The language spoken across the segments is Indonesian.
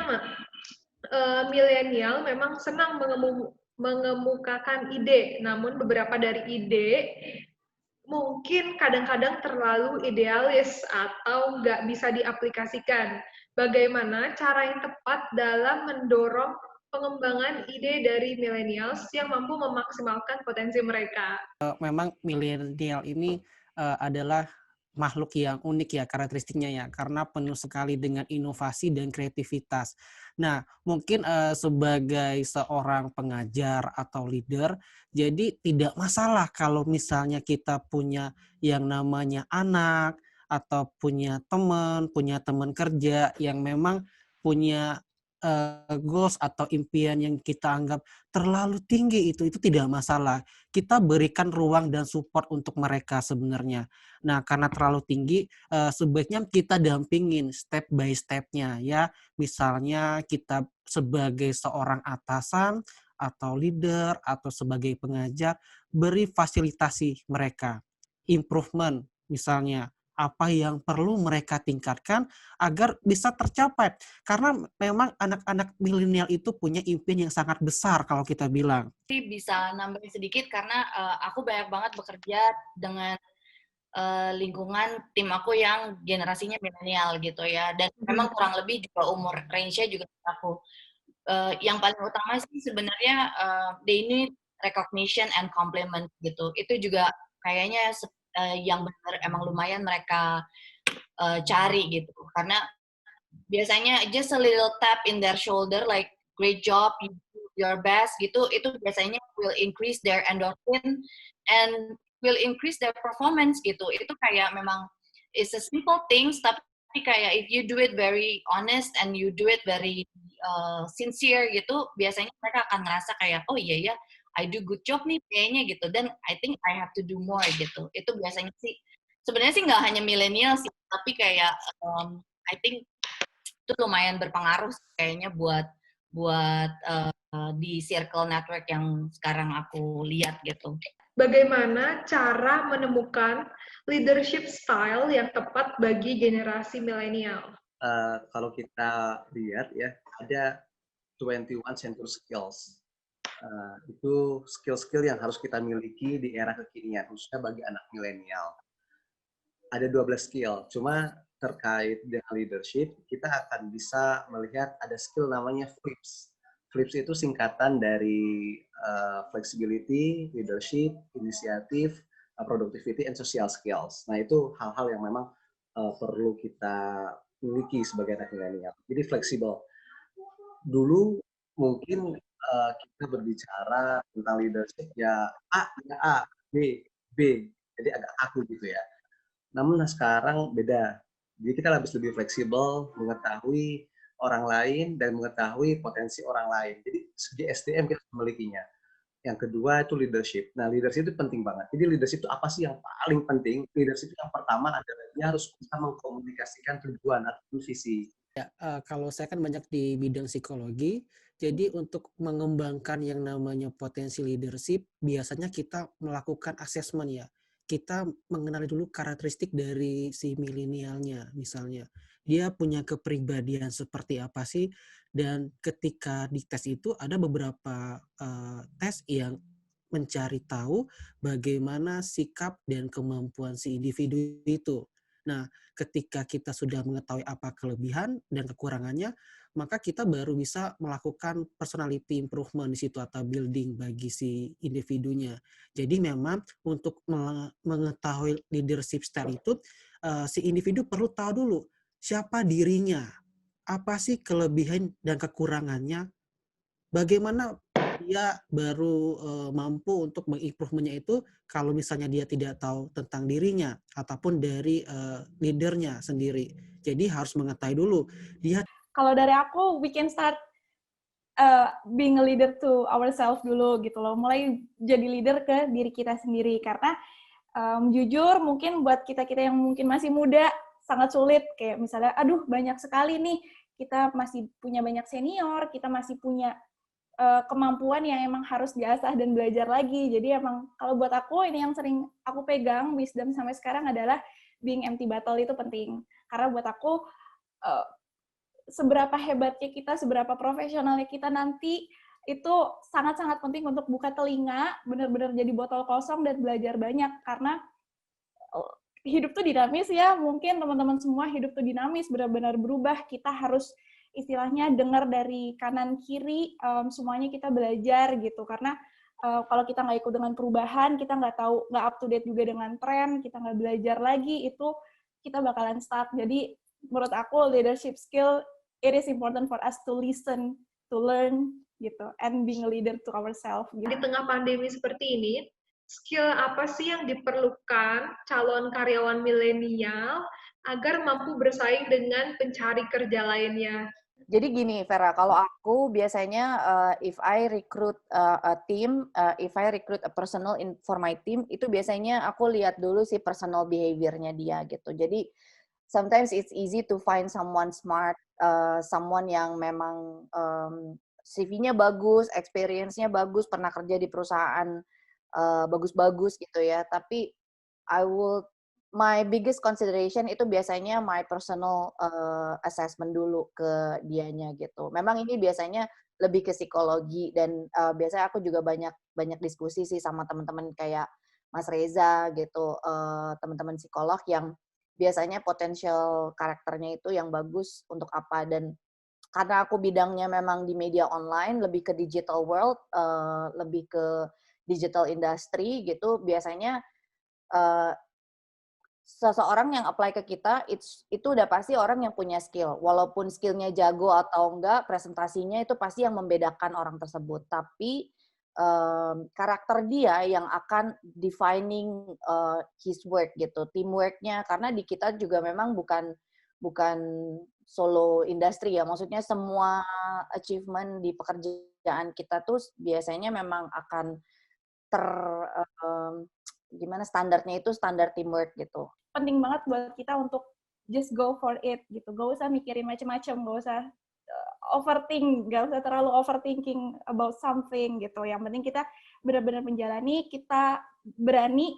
pertama, milenial memang senang mengemukakan ide, namun beberapa dari ide mungkin kadang-kadang terlalu idealis atau nggak bisa diaplikasikan. Bagaimana cara yang tepat dalam mendorong pengembangan ide dari millennials yang mampu memaksimalkan potensi mereka? Memang milenial ini adalah makhluk yang unik ya karakteristiknya ya, karena penuh sekali dengan inovasi dan kreativitas. Nah, mungkin, sebagai seorang pengajar atau leader, jadi tidak masalah kalau misalnya kita punya yang namanya anak, atau punya teman kerja yang memang punya, goals atau impian yang kita anggap terlalu tinggi itu tidak masalah. Kita berikan ruang dan support untuk mereka sebenarnya. Nah, karena terlalu tinggi, sebaiknya kita dampingin step by step-nya ya. Misalnya kita sebagai seorang atasan atau leader atau sebagai pengajar, beri fasilitasi mereka. Improvement misalnya, apa yang perlu mereka tingkatkan agar bisa tercapai. Karena memang anak-anak milenial itu punya impian yang sangat besar kalau kita bilang. Bisa nambahin sedikit karena aku banyak banget bekerja dengan lingkungan tim aku yang generasinya milenial gitu ya, dan memang kurang lebih juga umur range-nya juga aku. Yang paling utama sih sebenarnya they need recognition and compliment gitu. Itu juga kayaknya yang benar emang lumayan mereka cari gitu. Karena biasanya just a little tap in their shoulder like great job, you do your best gitu, itu biasanya will increase their endorphin and will increase their performance gitu. Itu kayak memang it's a simple things, tapi kayak if you do it very honest and you do it very sincere gitu, biasanya mereka akan ngerasa kayak oh iya ya, I do good job nih kayaknya gitu, dan I think I have to do more gitu. Itu biasanya sih sebenarnya sih nggak hanya milenial sih, tapi kayak I think itu lumayan berpengaruh kayaknya buat buat di circle network yang sekarang aku lihat gitu. Bagaimana cara menemukan leadership style yang tepat bagi generasi milenial? Kalau kita lihat ya, ada 21 century skills. Itu skill-skill yang harus kita miliki di era kekinian, khususnya bagi anak milenial. Ada 12 skill, cuma terkait dengan leadership, kita akan bisa melihat ada skill namanya FLIPS. FLIPS itu singkatan dari flexibility, leadership, inisiatif, productivity, and social skills. Nah, itu hal-hal yang memang perlu kita miliki sebagai anak milenial. Jadi fleksibel. Dulu mungkin kita berbicara tentang leadership ya A, B. Jadi agak kaku gitu ya. Namun sekarang beda. Jadi kita lebih fleksibel, mengetahui orang lain dan mengetahui potensi orang lain. Jadi segi SDM kita memilikinya. Yang kedua itu leadership. Nah, leadership itu penting banget. Jadi leadership itu apa sih yang paling penting? Leadership yang pertama adalah dia harus bisa mengkomunikasikan tujuan atau visi. Ya, kalau saya kan banyak di bidang psikologi, jadi untuk mengembangkan yang namanya potensi leadership, biasanya kita melakukan assessment ya. Kita mengenali dulu karakteristik dari si milenialnya, misalnya. Dia punya kepribadian seperti apa sih? Dan ketika di tes itu ada beberapa tes yang mencari tahu bagaimana sikap dan kemampuan si individu itu. Nah, ketika kita sudah mengetahui apa kelebihan dan kekurangannya, maka kita baru bisa melakukan personality improvement di situ atau building bagi si individunya. Jadi memang untuk mengetahui leadership style itu, si individu perlu tahu dulu siapa dirinya, apa sih kelebihan dan kekurangannya, bagaimana dia baru mampu untuk mengimprove-nya itu kalau misalnya dia tidak tahu tentang dirinya ataupun dari leader-nya sendiri. Jadi harus mengetahui dulu dia. Kalau dari aku, we can start being a leader to ourselves dulu gitu loh. Mulai jadi leader ke diri kita sendiri. Karena jujur mungkin buat kita-kita yang mungkin masih muda, sangat sulit. Kayak misalnya, aduh banyak sekali nih, kita masih punya banyak senior, kita masih punya kemampuan yang emang harus diasah dan belajar lagi. Jadi emang kalau buat aku ini yang sering aku pegang wisdom sampai sekarang adalah being empty battle itu penting. Karena buat aku seberapa hebatnya kita, seberapa profesionalnya kita nanti, itu sangat-sangat penting untuk buka telinga, benar-benar jadi botol kosong dan belajar banyak. Karena hidup tuh dinamis ya, mungkin teman-teman semua hidup tuh dinamis, benar-benar berubah. Kita harus istilahnya dengar dari kanan kiri, semuanya kita belajar gitu. Karena kalau kita nggak ikut dengan perubahan, kita nggak up to date juga dengan tren, kita nggak belajar lagi, itu kita bakalan stuck. Jadi menurut aku leadership skill, it is important for us to listen, to learn gitu, and being a leader to ourselves. Gitu. Di tengah pandemi seperti ini, skill apa sih yang diperlukan calon karyawan milenial agar mampu bersaing dengan pencari kerja lainnya? Jadi gini, Vera, kalau aku biasanya if I recruit a team, if I recruit a personal for my team, itu biasanya aku lihat dulu sih personal behavior-nya dia gitu. Jadi sometimes it's easy to find someone smart, someone yang memang CV-nya bagus, experience-nya bagus, pernah kerja di perusahaan bagus-bagus gitu ya. Tapi my biggest consideration itu biasanya my personal assessment dulu ke dianya gitu. Memang ini biasanya lebih ke psikologi dan biasanya aku juga banyak diskusi sih sama teman-teman kayak Mas Reza gitu, teman-teman psikolog yang biasanya potensial karakternya itu yang bagus untuk apa. Dan karena aku bidangnya memang di media online, lebih ke digital world, lebih ke digital industry gitu, biasanya seseorang yang apply ke kita, itu udah pasti orang yang punya skill. Walaupun skillnya jago atau enggak, presentasinya itu pasti yang membedakan orang tersebut. Tapi karakter dia yang akan defining his work gitu, teamwork-nya. Karena di kita juga memang bukan solo industri ya. Maksudnya semua achievement di pekerjaan kita tuh biasanya memang akan gimana standarnya itu standar teamwork gitu. Penting banget buat kita untuk just go for it gitu. Gak usah mikirin macam-macam, gak usah overthink, gak usah terlalu overthinking about something gitu. Yang penting kita benar-benar menjalani, kita berani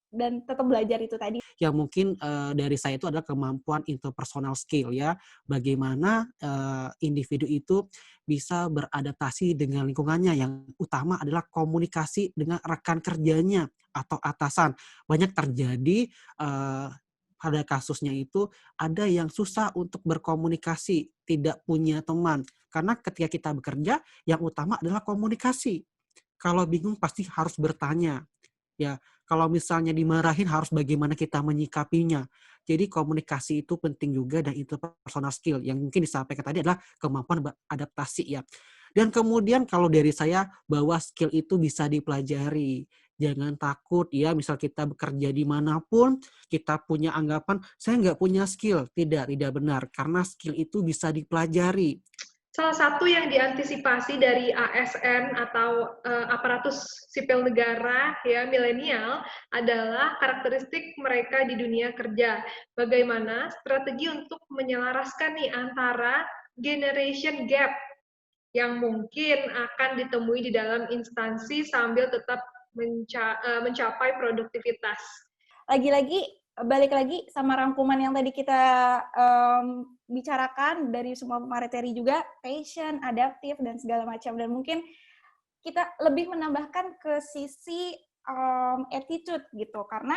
dan tetap belajar itu tadi. Yang mungkin dari saya itu adalah kemampuan interpersonal skill ya. Bagaimana individu itu bisa beradaptasi dengan lingkungannya. Yang utama adalah komunikasi dengan rekan kerjanya atau atasan. Banyak terjadi pada kasusnya itu ada yang susah untuk berkomunikasi, tidak punya teman. Karena ketika kita bekerja, yang utama adalah komunikasi. Kalau bingung pasti harus bertanya. Ya, kalau misalnya dimarahin harus bagaimana kita menyikapinya. Jadi komunikasi itu penting juga dan itu personal skill yang mungkin disampaikan tadi adalah kemampuan beradaptasi ya. Dan kemudian kalau dari saya bahwa skill itu bisa dipelajari. Jangan takut ya, misal kita bekerja dimanapun, kita punya anggapan, saya nggak punya skill. Tidak benar. Karena skill itu bisa dipelajari. Salah satu yang diantisipasi dari ASN atau aparatus sipil negara ya milenial adalah karakteristik mereka di dunia kerja. Bagaimana strategi untuk menyelaraskan nih antara generation gap yang mungkin akan ditemui di dalam instansi sambil tetap mencapai produktivitas. Lagi-lagi balik lagi sama rangkuman yang tadi kita bicarakan dari semua materi juga, passion, adaptif, dan segala macam. Dan mungkin kita lebih menambahkan ke sisi attitude gitu, karena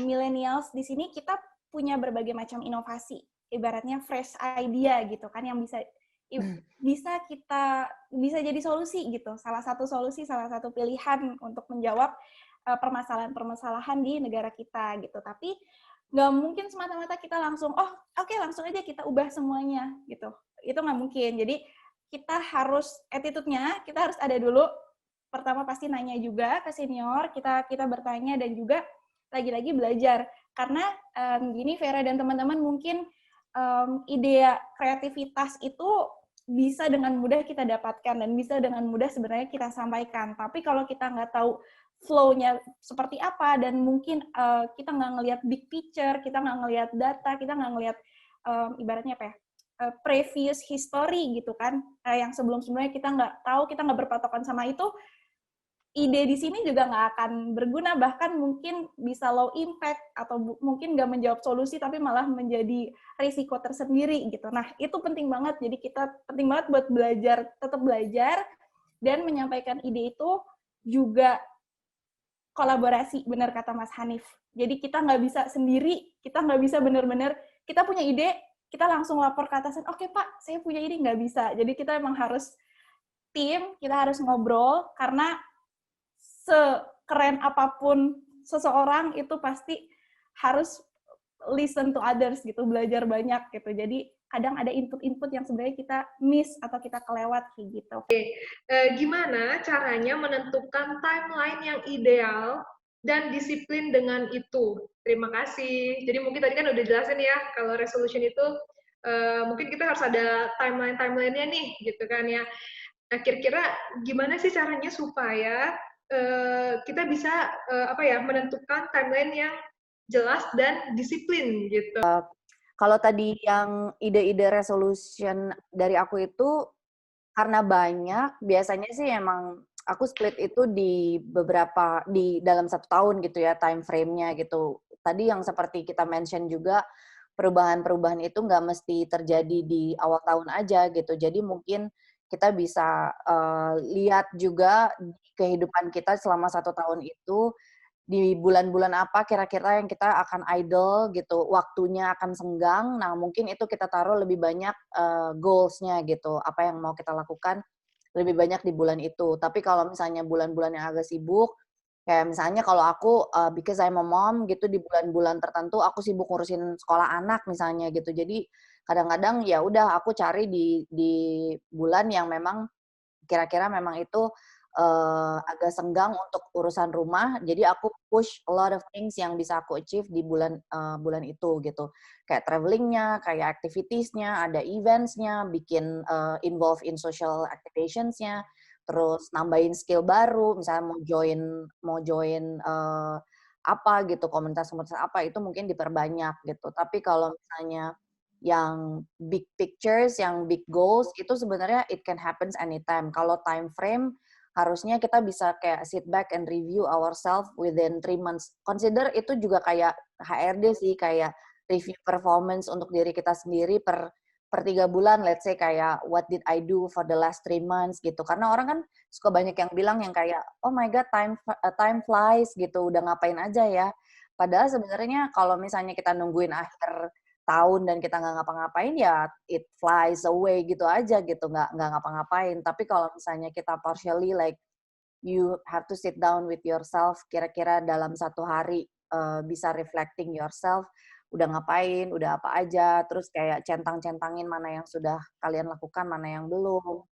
millennials di sini kita punya berbagai macam inovasi, ibaratnya fresh idea gitu kan, yang bisa jadi solusi gitu, salah satu pilihan untuk menjawab permasalahan-permasalahan di negara kita gitu. Tapi nggak mungkin semata-mata kita langsung, oke, langsung aja kita ubah semuanya gitu. Itu nggak mungkin. Jadi kita harus attitude-nya, kita harus ada dulu. Pertama pasti nanya juga ke senior, kita bertanya dan juga lagi-lagi belajar. Karena gini Vera dan teman-teman, mungkin ide kreativitas itu bisa dengan mudah kita dapatkan dan bisa dengan mudah sebenarnya kita sampaikan. Tapi kalau kita nggak tahu flow-nya seperti apa, dan mungkin kita nggak ngelihat big picture, kita nggak ngelihat data, kita nggak ngelihat ibaratnya apa ya, previous history gitu kan, yang sebelum-sebelumnya kita nggak tahu, kita nggak berpatokan sama itu, ide di sini juga nggak akan berguna, bahkan mungkin bisa low impact atau mungkin nggak menjawab solusi tapi malah menjadi risiko tersendiri gitu. Nah itu penting banget, jadi kita penting banget buat belajar, tetap belajar dan menyampaikan ide itu juga kolaborasi, benar kata Mas Hanif. Jadi kita nggak bisa sendiri, kita nggak bisa benar-benar kita punya ide, kita langsung lapor ke atasan, oke Pak, saya punya ide, nggak bisa. Jadi kita emang harus tim, kita harus ngobrol, karena sekeren apapun seseorang itu pasti harus listen to others gitu, belajar banyak gitu. Jadi kadang ada input-input yang sebenarnya kita miss atau kita kelewat kayak gitu. Gimana caranya menentukan timeline yang ideal dan disiplin dengan itu? Terima kasih. Jadi mungkin tadi kan udah jelasin ya, kalau resolution itu mungkin kita harus ada timeline-nya nih, gitu kan ya. Nah, kira-kira gimana sih caranya supaya kita bisa menentukan timeline yang jelas dan disiplin gitu? Kalau tadi yang ide-ide resolution dari aku itu karena banyak, biasanya sih emang aku split itu di dalam 1 tahun gitu ya, time frame-nya gitu. Tadi yang seperti kita mention juga, perubahan-perubahan itu nggak mesti terjadi di awal tahun aja gitu. Jadi mungkin kita bisa lihat juga di kehidupan kita selama 1 tahun itu, di bulan-bulan apa kira-kira yang kita akan idle gitu, waktunya akan senggang. Nah, mungkin itu kita taruh lebih banyak goals-nya gitu, apa yang mau kita lakukan lebih banyak di bulan itu. Tapi kalau misalnya bulan-bulan yang agak sibuk, kayak misalnya kalau aku because I'm a mom gitu, di bulan-bulan tertentu aku sibuk ngurusin sekolah anak misalnya gitu. Jadi kadang-kadang ya udah aku cari di bulan yang memang kira-kira memang itu agak senggang untuk urusan rumah, jadi aku push a lot of things yang bisa aku achieve di bulan itu gitu. Kayak traveling-nya, kayak activities-nya, ada events-nya, bikin involve in social activations-nya, terus nambahin skill baru, misalnya mau join apa gitu, komunitas-komunitas apa, itu mungkin diperbanyak gitu. Tapi kalau misalnya yang big pictures, yang big goals, itu sebenarnya it can happens anytime. Kalau time frame, harusnya kita bisa kayak sit back and review ourselves within 3 months. Consider itu juga kayak HRD sih, kayak review performance untuk diri kita sendiri per 3 bulan, let's say kayak what did I do for the last 3 months gitu. Karena orang kan suka banyak yang bilang yang kayak, oh my god, time flies gitu, udah ngapain aja ya. Padahal sebenarnya kalau misalnya kita nungguin akhir tahun dan kita nggak ngapa-ngapain, ya it flies away gitu aja gitu, nggak ngapa-ngapain. Tapi kalau misalnya kita partially like you have to sit down with yourself, kira-kira dalam 1 hari bisa reflecting yourself, udah ngapain, udah apa aja, terus kayak centang-centangin mana yang sudah kalian lakukan, mana yang belum.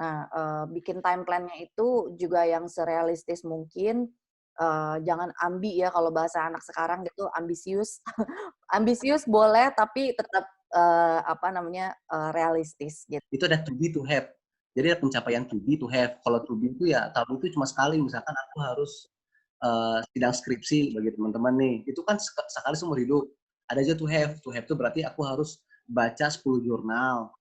Nah, bikin time plan-nya itu juga yang serealistis mungkin. Jangan ambi ya, kalau bahasa anak sekarang gitu, ambisius. Ambisius boleh, tapi tetap realistis gitu. Itu ada to be to have. Jadi ada pencapaian to be to have. Kalau to be itu ya tahun itu cuma sekali. Misalkan aku harus sidang skripsi bagi teman-teman nih. Itu kan sekali seumur hidup. Ada aja to have. To have itu berarti aku harus baca 10 jurnal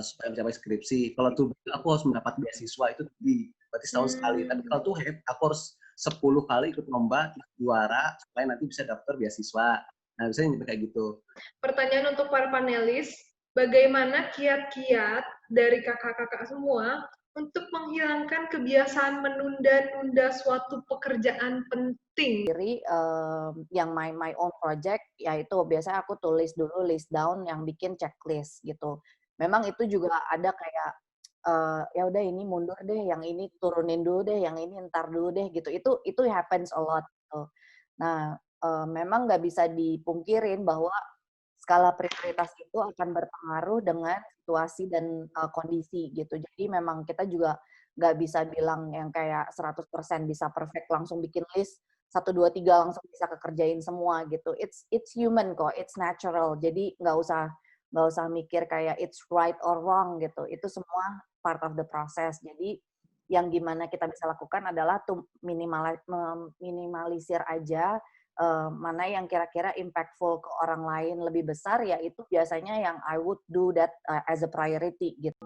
supaya mencapai skripsi. Kalau to be itu aku harus mendapat beasiswa, itu to be. Berarti setahun sekali. Tapi kalau to have, aku harus 10 kali ikut lomba, juara, supaya nanti bisa daftar beasiswa. Nah, biasanya kayak gitu. Pertanyaan untuk para panelis, bagaimana kiat-kiat dari kakak-kakak semua untuk menghilangkan kebiasaan menunda-nunda suatu pekerjaan penting? Yang my own project, yaitu biasanya aku tulis dulu list down yang bikin checklist gitu. Memang itu juga ada kayak ya udah ini mundur deh, yang ini turunin dulu deh, yang ini ntar dulu deh gitu. Itu happens a lot gitu. Nah, memang nggak bisa dipungkirin bahwa skala prioritas itu akan berpengaruh dengan situasi dan kondisi gitu. Jadi memang kita juga nggak bisa bilang yang kayak 100% bisa perfect langsung bikin list 1, 2, 3 langsung bisa kekerjain semua gitu. It's human kok, it's natural. Jadi nggak usah mikir kayak it's right or wrong gitu. Itu semua part of the process. Jadi yang gimana kita bisa lakukan adalah minimalisir aja mana yang kira-kira impactful ke orang lain lebih besar, ya itu biasanya yang I would do that as a priority gitu.